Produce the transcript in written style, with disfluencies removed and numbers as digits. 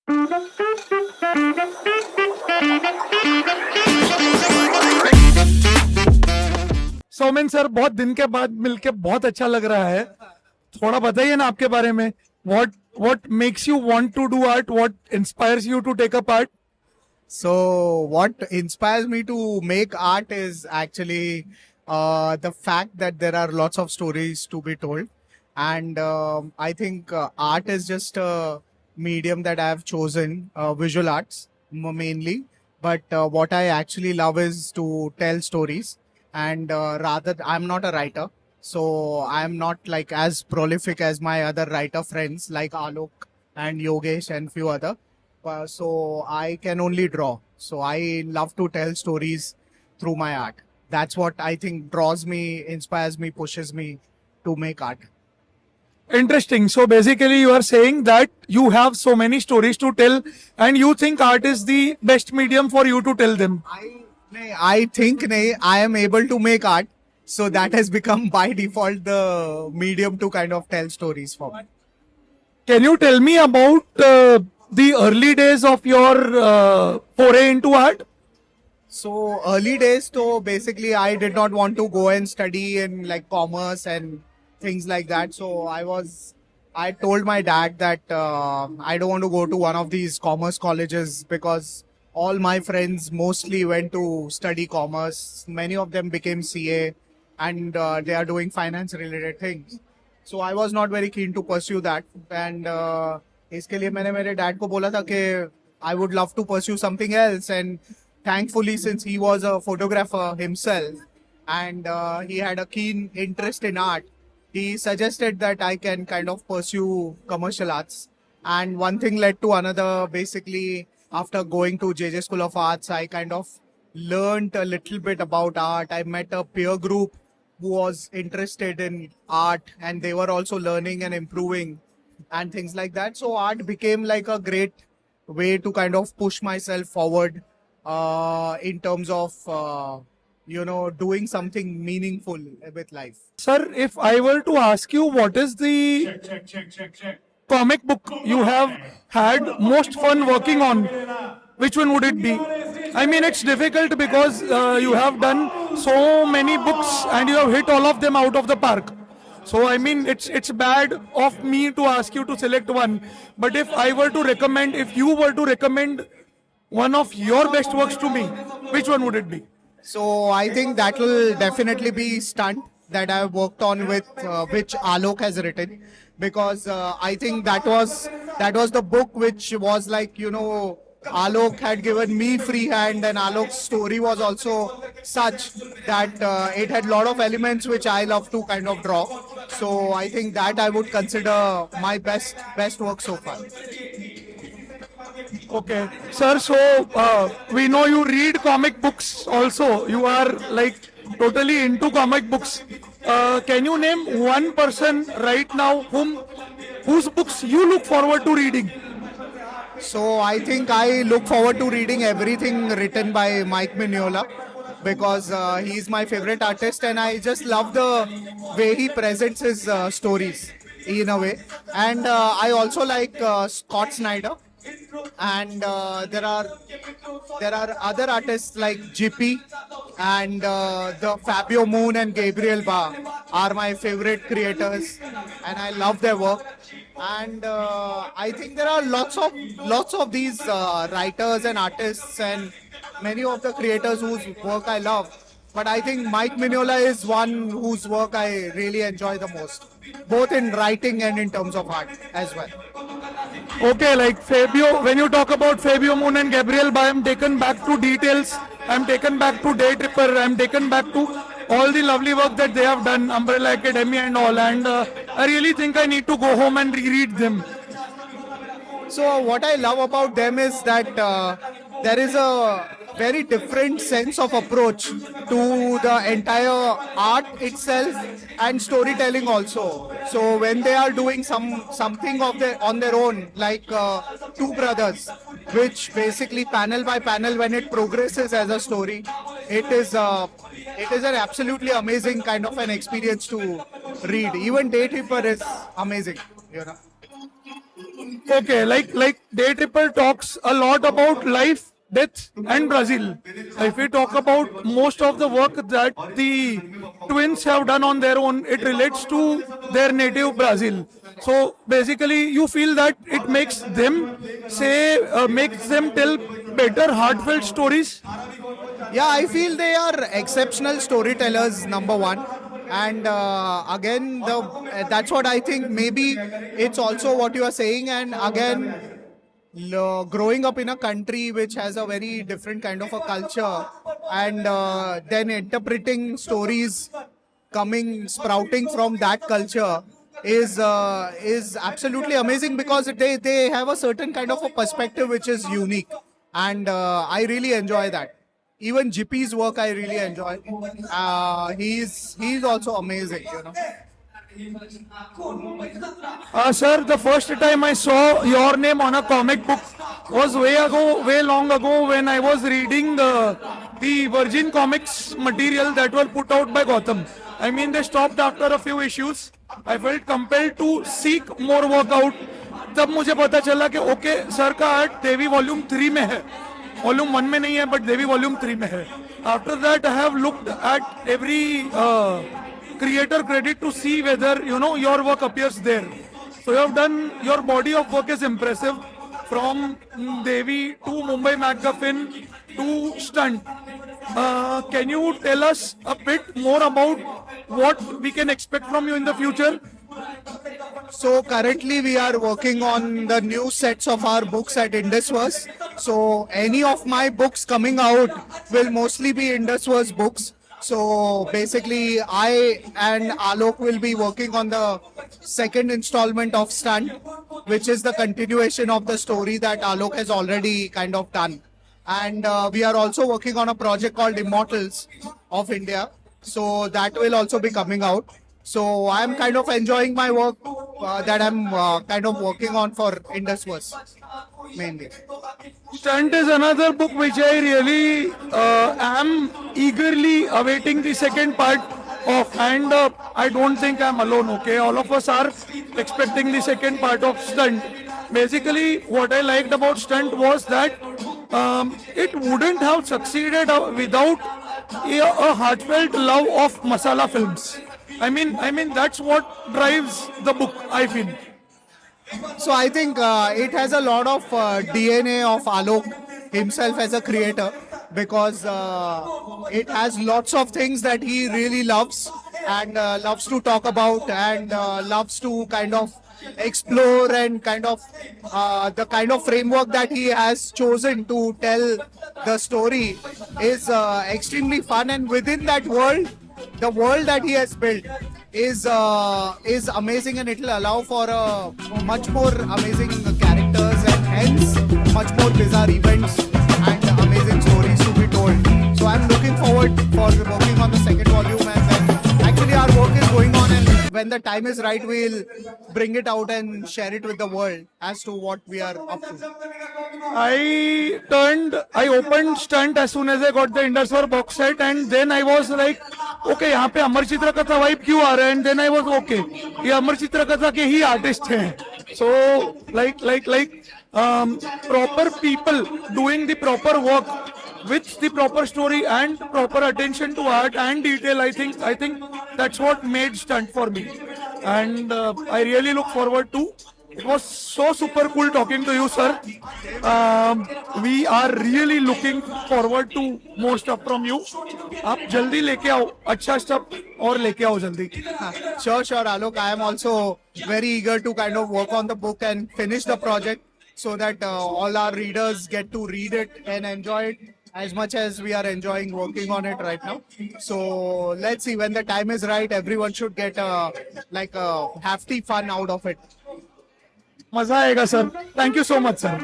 Soumen sir, बहुत दिन के बाद मिलके बहुत अच्छा लग रहा है. थोड़ा बताइए ना आपके बारे में. what makes you want to do art? What inspires you to take up art? So, what inspires me to make art is actually the fact that there are lots of stories to be told. And I think art is just a medium that I have chosen, visual arts mainly. But what I actually love is to tell stories. And rather, I'm not a writer. So, I'm not like as prolific as my other writer friends like Alok and Yogesh and few other. So I can only draw. So I love to tell stories through my art. That's what I think draws me, inspires me, pushes me to make art. Interesting. So basically, you are saying that you have so many stories to tell, and you think art is the best medium for you to tell them. I think I am able to make art. So that has become by default the medium to kind of tell stories for me. Can you tell me about the early days of your foray into art? So early days, so basically I did not want to go and study in like commerce and things like that. So I told my dad that I don't want to go to one of these commerce colleges because all my friends mostly went to study commerce. Many of them became CA and they are doing finance related things. So I was not very keen to pursue that. And इसके लिए मैंने मेरे dad को बोला था कि I would love to pursue something else. And thankfully, since he was a photographer himself and he had a keen interest in art, he suggested that I can kind of pursue commercial arts. And one thing led to another. Basically, after going to JJ School of Arts, I kind of learned a little bit about art. I met a peer group who was interested in art and they were also learning and improving and things like that. So art became like a great way to kind of push myself forward in terms of doing something meaningful with life. Sir, if I were to ask you what is the comic book you have had most fun working on, which one would it be? I mean, it's difficult because you have done so many books and you have hit all of them out of the park. So I mean, it's bad of me to ask you to select one. But if you were to recommend one of your best works to me, which one would it be? So I think that will definitely be Stunt that I've worked on with which Alok has written, because I think that was the book which was like, Alok had given me free hand, and Alok's story was also such that it had a lot of elements which I love to kind of draw. So I think that I would consider my best work so far. Okay, sir. So we know you read comic books also. You are like totally into comic books. Can you name one person right now whose books you look forward to reading? So I think I look forward to reading everything written by Mike Mignola because he's my favorite artist and I just love the way he presents his stories in a way. And I also like Scott Snyder. And there are other artists like Jippy and the Fabio Moon and Gabriel Ba are my favorite creators and I love their work. And I think there are lots of these writers and artists and many of the creators whose work I love. But I think Mike Mignola is one whose work I really enjoy the most, both in writing and in terms of art as well. Okay, like Fabio, when you talk about Fabio Moon and Gabriel Ba, I'm taken back to details. I'm taken back to Day Tripper. I'm taken back to all the lovely work that they have done, Umbrella Academy and all. And I really think I need to go home and reread them. So what I love about them is that there is a very different sense of approach to the entire art itself and storytelling also. So when they are doing something on their own, like Two Brothers, which basically panel by panel when it progresses as a story, it is an absolutely amazing kind of an experience to read. Even Day Tripper is amazing, Okay, like Day Tripper talks a lot about life, death, and Brazil. If we talk about most of the work that the twins have done on their own, it relates to their native Brazil. So basically, you feel that it makes them makes them tell better, heartfelt stories. Yeah, I feel they are exceptional storytellers, number one. And again, that's what I think. Maybe it's also what you are saying. And again, growing up in a country which has a very different kind of a culture, and then interpreting stories sprouting from that culture is absolutely amazing, because they have a certain kind of a perspective which is unique, and I really enjoy that. Even Jippy's work I really enjoy. He's also amazing, you know. Sir, the first time I saw your name on a comic book was way long ago, when I was reading the Virgin Comics material that were put out by Gotham. I mean, they stopped after a few issues. I felt compelled to seek more work out. तब मुझे पता चला कि okay sir का art देवी volume 3 में है, volume 1 में नहीं है, बट देवी वॉल्यूम 3 में है. After that, I have looked at every creator credit to see whether your work appears there. So you have done, your body of work is impressive, from Devi to Mumbai MacGuffin to Stunt. Can you tell us a bit more about what we can expect from you in the future? So currently we are working on the new sets of our books at Indusverse. So any of my books coming out will mostly be Indusverse books. So basically I and Alok will be working on the second installment of Stunt, which is the continuation of the story that Alok has already kind of done. And we are also working on a project called Immortals of India. So that will also be coming out. So I'm kind of enjoying my work that I'm kind of working on for Indusverse mainly. Stunt is another book which I really am eagerly awaiting the second part of, and I don't think I'm alone. Okay, all of us are expecting the second part of Stunt. Basically, what I liked about Stunt was that it wouldn't have succeeded without a heartfelt love of masala films. I mean that's what drives the book, I feel. So I think it has a lot of DNA of Alok himself as a creator, because it has lots of things that he really loves and loves to talk about, and loves to kind of explore, and kind of the kind of framework that he has chosen to tell the story is extremely fun. And within that world, the world that he has built is amazing, and it will allow for much more amazing characters, and hence much more bizarre events and amazing stories to be told. So I'm looking forward for working on the second volume, and then actually our work is going on, and when the time is right, we'll bring it out and share it with the world as to what we are up to. I opened Stunt as soon as I got the Indusverse box set, and then I was like, okay, यहाँ पे अमर चित्र कथा vibe क्यों आ रहा है? And then I was okay, ये अमर चित्र कथा के ही आर्टिस्ट हैं. So like proper people doing the proper work with the proper story and proper attention to art and detail. I think that's what made Stunt for me, and I really look forward to. It was so super cool talking to you, sir. We are really looking forward to more stuff from you. आप जल्दी लेके आओ अच्छा stuff और लेके आओ जल्दी. Sure, Alok. I am also very eager to kind of work on the book and finish the project, so that all our readers get to read it and enjoy it as much as we are enjoying working on it right now. So let's see, when the time is right, everyone should get like a hefty fun out of it. मजा आएगा sir. Thank you so much, sir.